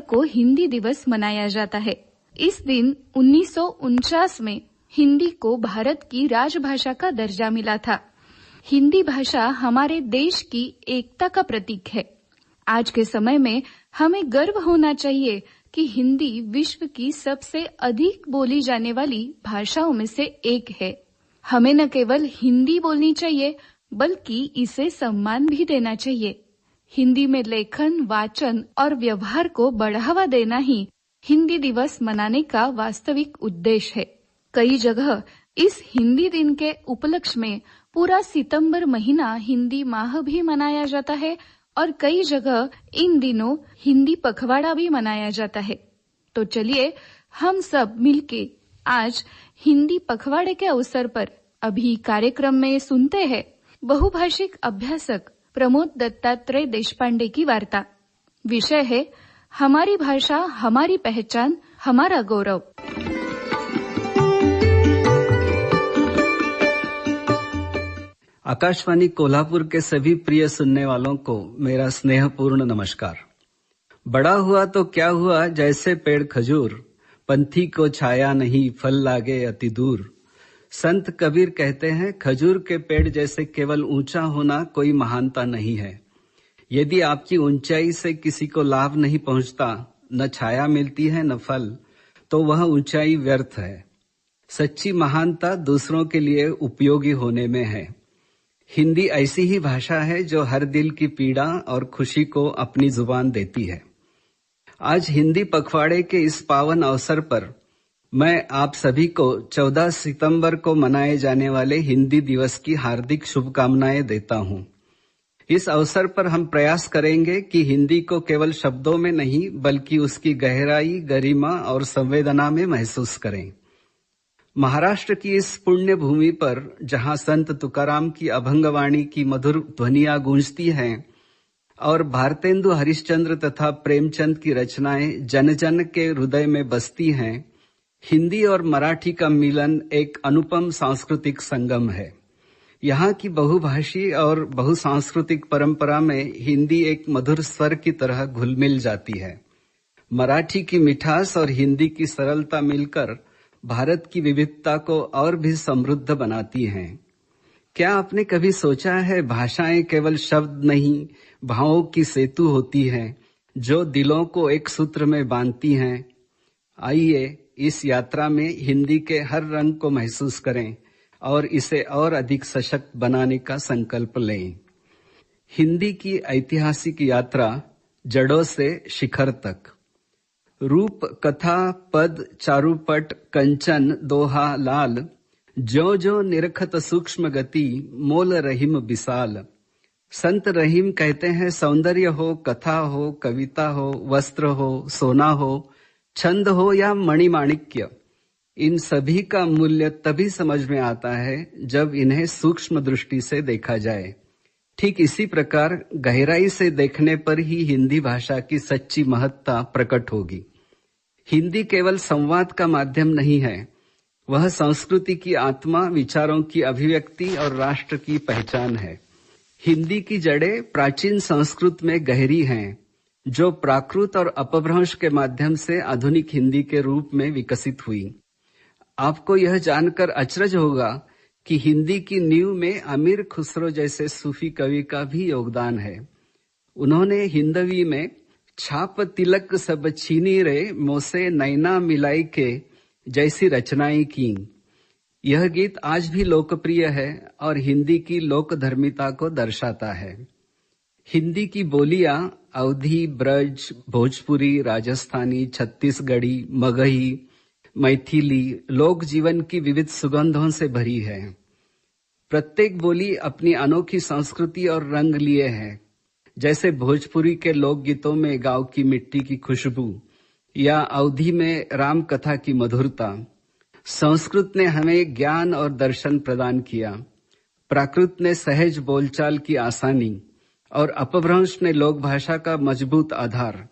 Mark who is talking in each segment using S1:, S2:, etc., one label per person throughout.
S1: को हिंदी दिवस मनाया जाता है। इस दिन 1949 में हिंदी को भारत की राजभाषा का दर्जा मिला था। हिंदी भाषा हमारे देश की एकता का प्रतीक है। आज के समय में हमें गर्व होना चाहिए कि हिंदी विश्व की सबसे अधिक बोली जाने वाली भाषाओं में से एक है। हमें न केवल हिंदी बोलनी चाहिए बल्कि इसे सम्मान भी देना चाहिए। हिंदी में लेखन, वाचन और व्यवहार को बढ़ावा देना ही हिंदी दिवस मनाने का वास्तविक उद्देश्य है। कई जगह इस हिंदी दिन के उपलक्ष्य में पूरा सितंबर महीना हिंदी माह भी मनाया जाता है और कई जगह इन दिनों हिंदी पखवाड़ा भी मनाया जाता है। तो चलिए हम सब मिलके आज हिंदी पखवाड़े के अवसर पर अभी कार्यक्रम में सुनते हैं बहुभाषिक अभ्यासक प्रमोद दत्तात्रेय देशपांडे की वार्ता। विषय है हमारी भाषा, हमारी पहचान, हमारा गौरव।
S2: आकाशवाणी कोल्हापुर के सभी प्रिय सुनने वालों को मेरा स्नेहपूर्ण नमस्कार। बड़ा हुआ तो क्या हुआ जैसे पेड़ खजूर, पंथी को छाया नहीं फल लागे अति दूर। संत कबीर कहते हैं खजूर के पेड़ जैसे केवल ऊंचा होना कोई महानता नहीं है। यदि आपकी ऊंचाई से किसी को लाभ नहीं पहुंचता, न छाया मिलती है न फल, तो वह ऊंचाई व्यर्थ है। सच्ची महानता दूसरों के लिए उपयोगी होने में है। हिंदी ऐसी ही भाषा है जो हर दिल की पीड़ा और खुशी को अपनी जुबान देती है। आज हिंदी पखवाड़े के इस पावन अवसर पर मैं आप सभी को 14 सितंबर को मनाए जाने वाले हिंदी दिवस की हार्दिक शुभकामनाएं देता हूं। इस अवसर पर हम प्रयास करेंगे कि हिंदी को केवल शब्दों में नहीं बल्कि उसकी गहराई, गरिमा और संवेदना में महसूस करें। महाराष्ट्र की इस पुण्य भूमि पर जहां संत तुकाराम की अभंगवाणी की मधुर ध्वनियां गूंजती हैं और भारतेंदु हरिश्चंद्र तथा प्रेमचंद की रचनाएं जन जन के हृदय में बसती हैं, हिंदी और मराठी का मिलन एक अनुपम सांस्कृतिक संगम है। यहाँ की बहुभाषी और बहुसांस्कृतिक परंपरा में हिंदी एक मधुर स्वर की तरह घुल-मिल जाती है। मराठी की मिठास और हिंदी की सरलता मिलकर भारत की विविधता को और भी समृद्ध बनाती हैं। क्या आपने कभी सोचा है भाषाएं केवल शब्द नहीं, भावों की सेतु होती हैं जो दिलों को एक सूत्र में बांधती हैं। आइए इस यात्रा में हिंदी के हर रंग को महसूस करें और इसे और अधिक सशक्त बनाने का संकल्प लें। हिंदी की ऐतिहासिक यात्रा जड़ों से शिखर तक। रूप, कथा, पद, चारुपट, कंचन, दोहा, लाल, जो जो निरखत सूक्ष्म गति, मोल रहीम विशाल। संत रहीम कहते हैं सौंदर्य हो, कथा हो, कविता हो, वस्त्र हो, सोना हो, छंद हो या मणिमाणिक्य, इन सभी का मूल्य तभी समझ में आता है जब इन्हें सूक्ष्म दृष्टि से देखा जाए। ठीक इसी प्रकार गहराई से देखने पर ही हिंदी भाषा की सच्ची महत्ता प्रकट होगी। हिंदी केवल संवाद का माध्यम नहीं है, वह संस्कृति की आत्मा, विचारों की अभिव्यक्ति और राष्ट्र की पहचान है। हिंदी की जड़ें प्राचीन संस्कृत में गहरी हैं, जो प्राकृत और अपभ्रंश के माध्यम से आधुनिक हिंदी के रूप में विकसित हुई। आपको यह जानकर अचरज होगा कि हिंदी की नींव में अमीर खुसरो जैसे सूफी कवि का भी योगदान है। उन्होंने हिंदवी में छाप तिलक सब छीनी रे, मोसे नैना मिलाई के जैसी रचनाएं की। यह गीत आज भी लोकप्रिय है और हिंदी की लोकधर्मिता को दर्शाता है। हिंदी की बोलियां अवधी, ब्रज, भोजपुरी, राजस्थानी, छत्तीसगढ़ी, मगही, मैथिली लोक जीवन की विविध सुगंधों से भरी है। प्रत्येक बोली अपनी अनोखी संस्कृति और रंग लिए है। जैसे भोजपुरी के लोकगीतों में गांव की मिट्टी की खुशबू या अवधी में राम कथा की मधुरता। संस्कृत ने हमें ज्ञान और दर्शन प्रदान किया, प्राकृत ने सहज बोलचाल की आसानी और अपभ्रंश ने लोक भाषा का मजबूत आधार।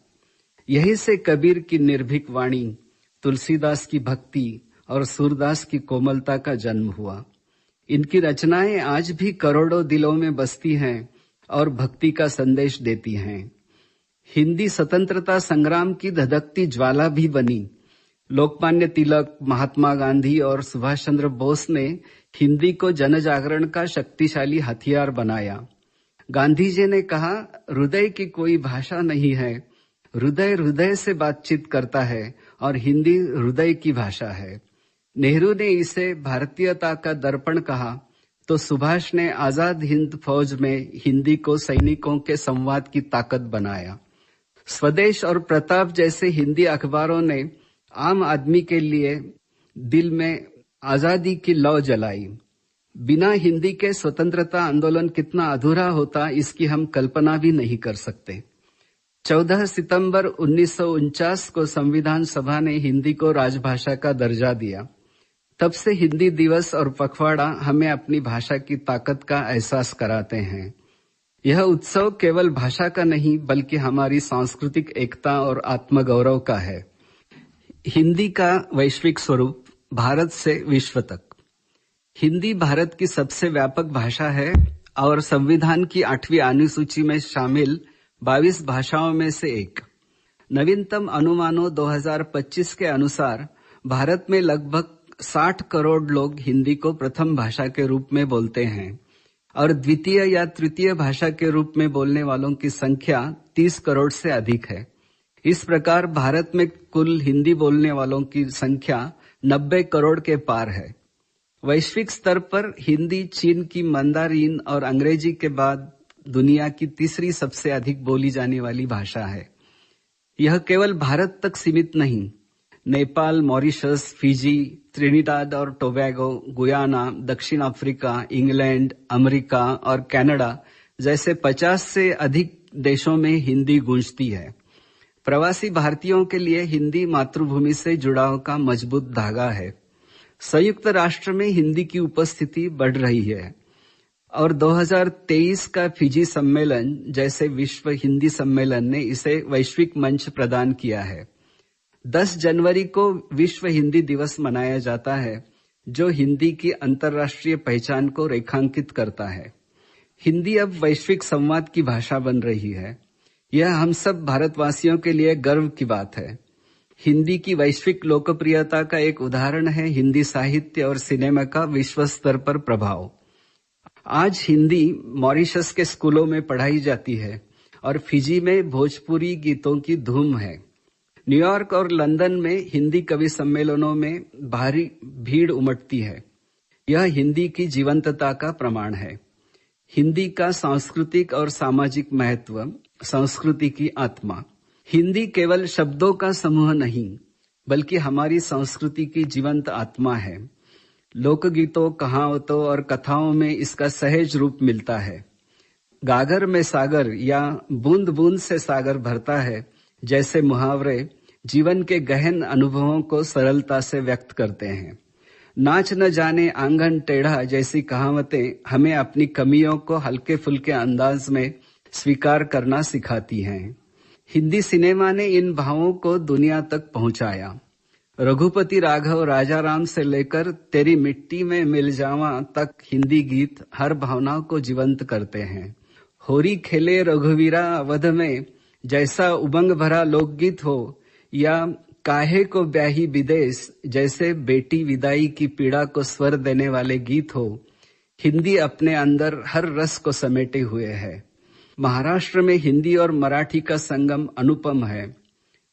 S2: यही से कबीर की निर्भीक वाणी, तुलसीदास की भक्ति और सूरदास की कोमलता का जन्म हुआ। इनकी रचनाएं आज भी करोड़ों दिलों में बसती हैं और भक्ति का संदेश देती हैं। हिंदी स्वतंत्रता संग्राम की धधकती ज्वाला भी बनी। लोकमान्य तिलक, महात्मा गांधी और सुभाष चंद्र बोस ने हिंदी को जनजागरण का शक्तिशाली हथियार बनाया। गांधी जी ने कहा, हृदय की कोई भाषा नहीं है, हृदय हृदय से बातचीत करता है और हिंदी हृदय की भाषा है। नेहरू ने इसे भारतीयता का दर्पण कहा तो सुभाष ने आजाद हिंद फौज में हिंदी को सैनिकों के संवाद की ताकत बनाया। स्वदेश और प्रताप जैसे हिंदी अखबारों ने आम आदमी के लिए दिल में आजादी की लौ जलाई। बिना हिंदी के स्वतंत्रता आंदोलन कितना अधूरा होता, इसकी हम कल्पना भी नहीं कर सकते। 14 सितंबर 1949 को संविधान सभा ने हिंदी को राजभाषा का दर्जा दिया। तब से हिंदी दिवस और पखवाड़ा हमें अपनी भाषा की ताकत का एहसास कराते हैं। यह उत्सव केवल भाषा का नहीं बल्कि हमारी सांस्कृतिक एकता और आत्मगौरव का है। हिंदी का वैश्विक स्वरूप, भारत से विश्व तक। हिंदी भारत की सबसे व्यापक भाषा है और संविधान की 8वीं अनुसूची में शामिल 22 भाषाओं में से एक। नवीनतम अनुमानों 2025 के अनुसार भारत में लगभग 60 करोड़ लोग हिंदी को प्रथम भाषा के रूप में बोलते हैं और द्वितीय या तृतीय भाषा के रूप में बोलने वालों की संख्या 30 करोड़ से अधिक है। इस प्रकार भारत में कुल हिंदी बोलने वालों की संख्या 90 करोड़ के पार है। वैश्विक स्तर पर हिंदी चीन की मंदारिन और अंग्रेजी के बाद दुनिया की तीसरी सबसे अधिक बोली जाने वाली भाषा है। यह केवल भारत तक सीमित नहीं, नेपाल, मॉरिशस, फिजी, त्रिनिदाद और टोबैगो, गुयाना, दक्षिण अफ्रीका, इंग्लैंड, अमेरिका और कनाडा जैसे 50 से अधिक देशों में हिंदी गूंजती है। प्रवासी भारतीयों के लिए हिंदी मातृभूमि से जुड़ाव का मजबूत धागा है। संयुक्त राष्ट्र में हिंदी की उपस्थिति बढ़ रही है और 2023 का फिजी सम्मेलन जैसे विश्व हिंदी सम्मेलन ने इसे वैश्विक मंच प्रदान किया है। 10 जनवरी को विश्व हिंदी दिवस मनाया जाता है, जो हिंदी की अंतर्राष्ट्रीय पहचान को रेखांकित करता है। हिंदी अब वैश्विक संवाद की भाषा बन रही है। यह हम सब भारतवासियों के लिए गर्व की बात है। हिंदी की वैश्विक लोकप्रियता का एक उदाहरण है हिंदी साहित्य और सिनेमा का विश्व स्तर पर प्रभाव। आज हिंदी मॉरिशस के स्कूलों में पढ़ाई जाती है और फिजी में भोजपुरी गीतों की धूम है। न्यूयॉर्क और लंदन में हिंदी कवि सम्मेलनों में भारी भीड़ उमड़ती है। यह हिंदी की जीवंतता का प्रमाण है। हिंदी का सांस्कृतिक और सामाजिक महत्व, संस्कृति की आत्मा। हिंदी केवल शब्दों का समूह नहीं बल्कि हमारी संस्कृति की जीवंत आत्मा है। लोकगीतों, कहावतों और कथाओं में इसका सहज रूप मिलता है। गागर में सागर या बूंद बूंद से सागर भरता है जैसे मुहावरे जीवन के गहन अनुभवों को सरलता से व्यक्त करते हैं। नाच न जाने आंगन टेढ़ा जैसी कहावतें हमें अपनी कमियों को हल्के फुल्के अंदाज में स्वीकार करना सिखाती हैं। हिंदी सिनेमा ने इन भावों को दुनिया तक पहुंचाया। रघुपति राघव राजाराम से लेकर तेरी मिट्टी में मिल जावा तक हिंदी गीत हर भावना को जीवंत करते हैं। होरी खेले रघुवीरा अवध में जैसा उमंग भरा लोकगीत हो या काहे को ब्याही विदेश जैसे बेटी विदाई की पीड़ा को स्वर देने वाले गीत हो, हिंदी अपने अंदर हर रस को समेटे हुए है। महाराष्ट्र में हिंदी और मराठी का संगम अनुपम है।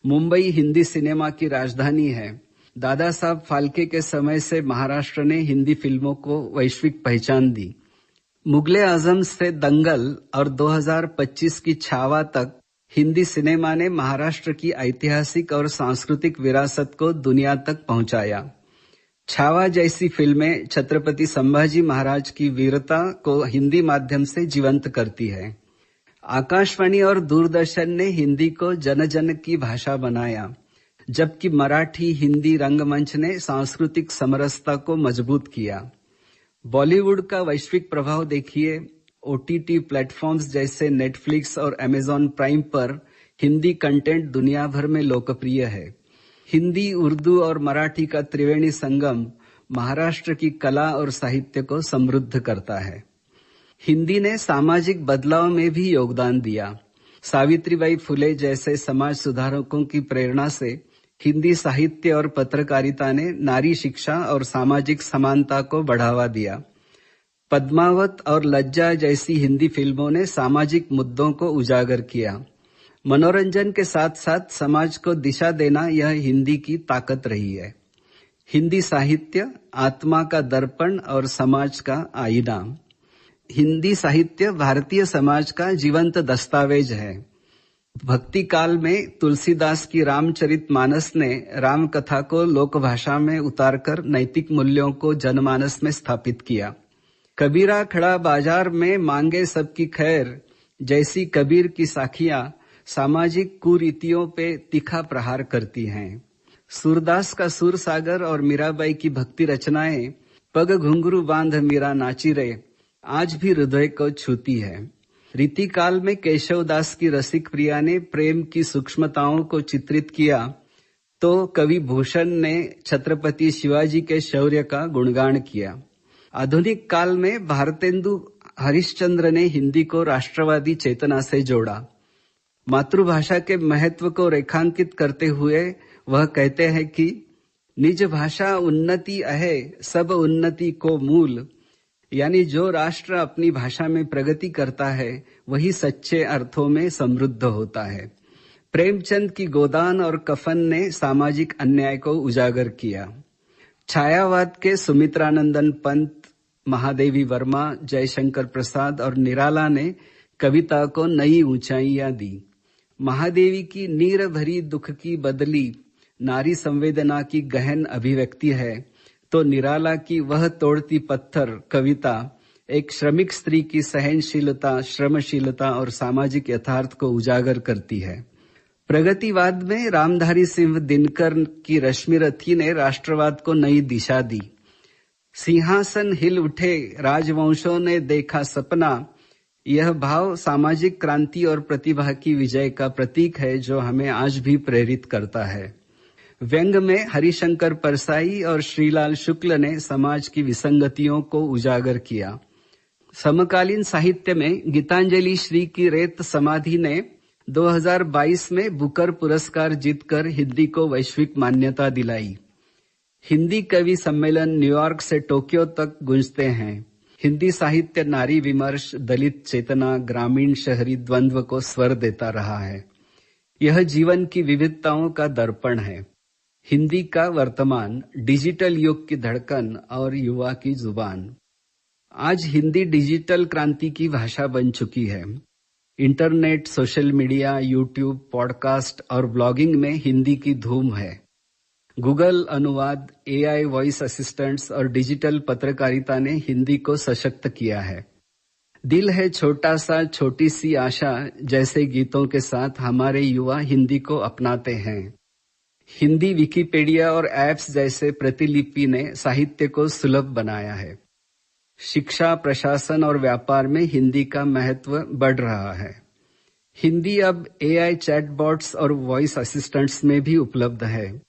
S2: मुंबई हिंदी सिनेमा की राजधानी है। दादा साहब फाल्के के समय से महाराष्ट्र ने हिंदी फिल्मों को वैश्विक पहचान दी। मुगले आजम से दंगल और 2025 की छावा तक हिंदी सिनेमा ने महाराष्ट्र की ऐतिहासिक और सांस्कृतिक विरासत को दुनिया तक पहुंचाया। छावा जैसी फिल्में छत्रपति संभाजी महाराज की वीरता को हिंदी माध्यम से जीवंत करती है। आकाशवाणी और दूरदर्शन ने हिंदी को जन जन की भाषा बनाया, जबकि मराठी हिंदी रंगमंच ने सांस्कृतिक समरसता को मजबूत किया। बॉलीवुड का वैश्विक प्रभाव देखिए। ओटीटी प्लेटफॉर्म्स जैसे नेटफ्लिक्स और अमेजॉन प्राइम पर हिंदी कंटेंट दुनिया भर में लोकप्रिय है। हिंदी, उर्दू और मराठी का त्रिवेणी संगम महाराष्ट्र की कला और साहित्य को समृद्ध करता है। हिंदी ने सामाजिक बदलाव में भी योगदान दिया। सावित्रीबाई फुले जैसे समाज सुधारकों की प्रेरणा से हिंदी साहित्य और पत्रकारिता ने नारी शिक्षा और सामाजिक समानता को बढ़ावा दिया। पद्मावत और लज्जा जैसी हिंदी फिल्मों ने सामाजिक मुद्दों को उजागर किया। मनोरंजन के साथ साथ समाज को दिशा देना यह हिंदी की ताकत रही है। हिंदी साहित्य आत्मा का दर्पण और समाज का आईना। हिंदी साहित्य भारतीय समाज का जीवंत दस्तावेज है। भक्ति काल में तुलसीदास की रामचरितमानस ने राम कथा को लोक भाषा में उतारकर नैतिक मूल्यों को जनमानस में स्थापित किया। कबीरा खड़ा बाजार में मांगे सबकी खैर जैसी कबीर की साखियां सामाजिक कुरीतियों पे तीखा प्रहार करती हैं। सूरदास का सूर सागर और मीराबाई की भक्ति रचनाएं पग घुंघरू बांध मीरा नाची रे आज भी हृदय को छूती है। रीतिकाल में केशवदास की रसिक प्रिया ने प्रेम की सूक्ष्मताओं को चित्रित किया तो कवि भूषण ने छत्रपति शिवाजी के शौर्य का गुणगान किया। आधुनिक काल में भारतेंदु हरिश्चंद्र ने हिंदी को राष्ट्रवादी चेतना से जोड़ा। मातृभाषा के महत्व को रेखांकित करते हुए वह कहते हैं कि निज भाषा उन्नति अहे सब उन्नति को मूल, यानी जो राष्ट्र अपनी भाषा में प्रगति करता है वही सच्चे अर्थों में समृद्ध होता है। प्रेमचंद की गोदान और कफन ने सामाजिक अन्याय को उजागर किया। छायावाद के सुमित्रानंदन पंत, महादेवी वर्मा, जयशंकर प्रसाद और निराला ने कविता को नई ऊंचाइयां दी। महादेवी की नीर भरी दुख की बदली नारी संवेदना की गहन अभिव्यक्ति है तो निराला की वह तोड़ती पत्थर कविता एक श्रमिक स्त्री की सहनशीलता, श्रमशीलता और सामाजिक यथार्थ को उजागर करती है। प्रगतिवाद में रामधारी सिंह दिनकर की रश्मिरथी ने राष्ट्रवाद को नई दिशा दी। सिंहासन हिल उठे राजवंशों ने देखा सपना, यह भाव सामाजिक क्रांति और प्रतिभा की विजय का प्रतीक है जो हमें आज भी प्रेरित करता है। व्यंग में हरिशंकर परसाई और श्रीलाल शुक्ल ने समाज की विसंगतियों को उजागर किया। समकालीन साहित्य में गीतांजलि श्री की रेत समाधि ने 2022 में बुकर पुरस्कार जीतकर हिंदी को वैश्विक मान्यता दिलाई। हिंदी कवि सम्मेलन न्यूयॉर्क से टोक्यो तक गूंजते हैं। हिंदी साहित्य नारी विमर्श, दलित चेतना, ग्रामीण शहरी द्वंद्व को स्वर देता रहा है। यह जीवन की विविधताओं का दर्पण है। हिंदी का वर्तमान, डिजिटल युग की धड़कन और युवा की जुबान। आज हिंदी डिजिटल क्रांति की भाषा बन चुकी है। Internet, social media, YouTube, podcast और ब्लॉगिंग में हिंदी की धूम है। गूगल अनुवाद, एआई वॉइस असिस्टेंट्स और डिजिटल पत्रकारिता ने हिंदी को सशक्त किया है। दिल है छोटा सा छोटी सी आशा जैसे गीतों के साथ हमारे युवा हिंदी को अपनाते हैं। हिंदी विकिपीडिया और ऐप्स जैसे प्रतिलिपि ने साहित्य को सुलभ बनाया है। शिक्षा, प्रशासन और व्यापार में हिंदी का महत्व बढ़ रहा है। हिंदी अब एआई चैटबॉट्स और वॉइस असिस्टेंट्स में भी उपलब्ध है।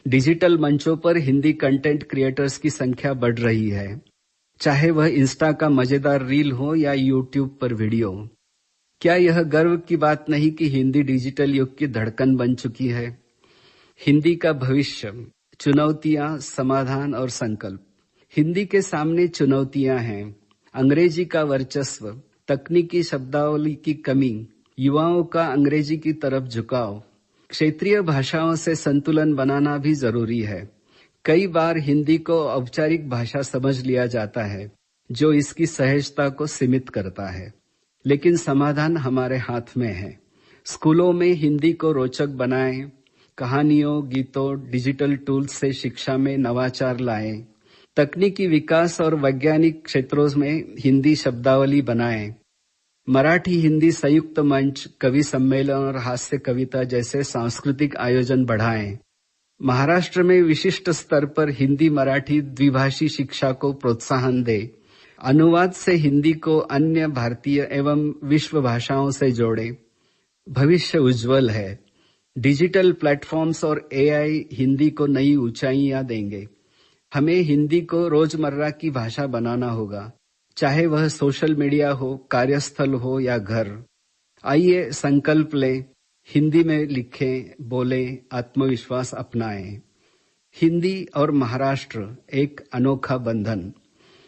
S2: डिजिटल मंचों पर हिंदी कंटेंट क्रिएटर्स की संख्या बढ़ रही है, चाहे वह इंस्टा का मजेदार रील हो या यूट्यूब पर वीडियो। क्या यह गर्व की बात नहीं कि हिंदी डिजिटल युग की धड़कन बन चुकी है? हिंदी का भविष्य, चुनौतियां, समाधान और संकल्प। हिंदी के सामने चुनौतियां हैं। अंग्रेजी का वर्चस्व, तकनीकी शब्दावली की कमी, युवाओं का अंग्रेजी की तरफ झुकाव। क्षेत्रीय भाषाओं से संतुलन बनाना भी जरूरी है। कई बार हिंदी को औपचारिक भाषा समझ लिया जाता है, जो इसकी सहजता को सीमित करता है। लेकिन समाधान हमारे हाथ में है। स्कूलों में हिंदी को रोचक बनाएं, कहानियों, गीतों, डिजिटल टूल्स से शिक्षा में नवाचार लाएं, तकनीकी विकास और वैज्ञानिक क्षेत्रों में हिंदी शब्दावली बनाएं। मराठी हिंदी संयुक्त मंच, कवि सम्मेलन और हास्य कविता जैसे सांस्कृतिक आयोजन बढ़ाएं। महाराष्ट्र में विशिष्ट स्तर पर हिंदी मराठी द्विभाषी शिक्षा को प्रोत्साहन दे। अनुवाद से हिंदी को अन्य भारतीय एवं विश्व भाषाओं से जोड़े। भविष्य उज्जवल है। डिजिटल प्लेटफॉर्म्स और एआई हिंदी को नई ऊंचाइयां देंगे। हमें हिंदी को रोजमर्रा की भाषा बनाना होगा, चाहे वह सोशल मीडिया हो, कार्यस्थल हो या घर। आइए संकल्प लें, हिंदी में लिखें, बोलें, आत्मविश्वास अपनाएं। हिंदी और महाराष्ट्र एक अनोखा बंधन।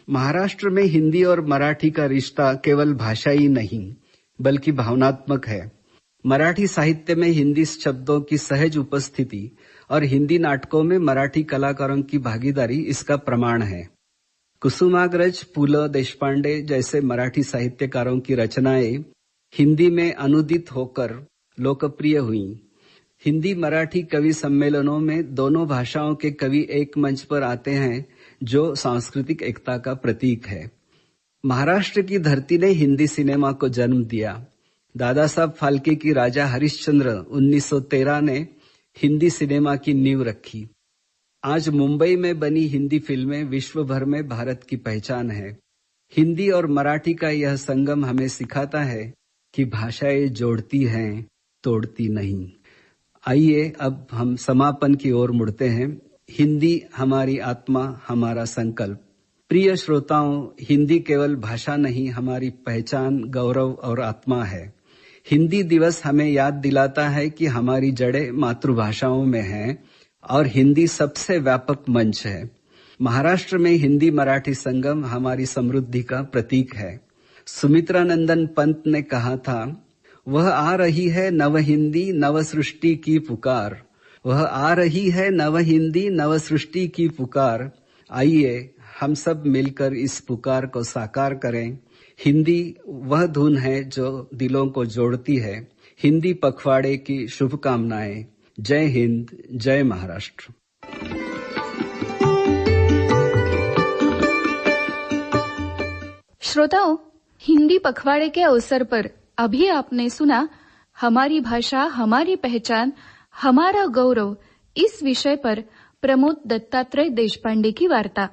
S2: महाराष्ट्र में हिंदी और मराठी का रिश्ता केवल भाषाई नहीं बल्कि भावनात्मक है। मराठी साहित्य में हिंदी शब्दों की सहज उपस्थिति और हिंदी नाटकों में मराठी कलाकारों की भागीदारी इसका प्रमाण है। कुसुमाग्रज, पुल, देशपांडे जैसे मराठी साहित्यकारों की रचनाएं हिंदी में अनुदित होकर लोकप्रिय हुईं। हिंदी मराठी कवि सम्मेलनों में दोनों भाषाओं के कवि एक मंच पर आते हैं, जो सांस्कृतिक एकता का प्रतीक है। महाराष्ट्र की धरती ने हिंदी सिनेमा को जन्म दिया। दादा साहब फाल्के की राजा हरिश्चंद्र 1913 ने हिंदी सिनेमा की नींव रखी। आज मुंबई में बनी हिंदी फिल्में विश्व भर में भारत की पहचान है। हिंदी और मराठी का यह संगम हमें सिखाता है कि भाषाएं जोड़ती हैं, तोड़ती नहीं। आइए अब हम समापन की ओर मुड़ते हैं। हिंदी हमारी आत्मा, हमारा संकल्प। प्रिय श्रोताओं, हिंदी केवल भाषा नहीं, हमारी पहचान, गौरव और आत्मा है। हिंदी दिवस हमें याद दिलाता है कि हमारी जड़ें मातृभाषाओं में हैं और हिंदी सबसे व्यापक मंच है। महाराष्ट्र में हिंदी मराठी संगम हमारी समृद्धि का प्रतीक है। सुमित्रानंदन पंत ने कहा था, वह आ रही है नव हिंदी नव सृष्टि की पुकार। वह आ रही है नव हिंदी नव सृष्टि की पुकार। आइए हम सब मिलकर इस पुकार को साकार करें। हिंदी वह धुन है जो दिलों को जोड़ती है। हिंदी पखवाड़े की शुभकामनाएं। जय हिंद, जय महाराष्ट्र।
S1: श्रोताओं, हिंदी पखवाड़े के अवसर पर अभी आपने सुना हमारी भाषा, हमारी पहचान, हमारा गौरव इस विषय पर प्रमोद दत्तात्रेय देशपांडे की वार्ता।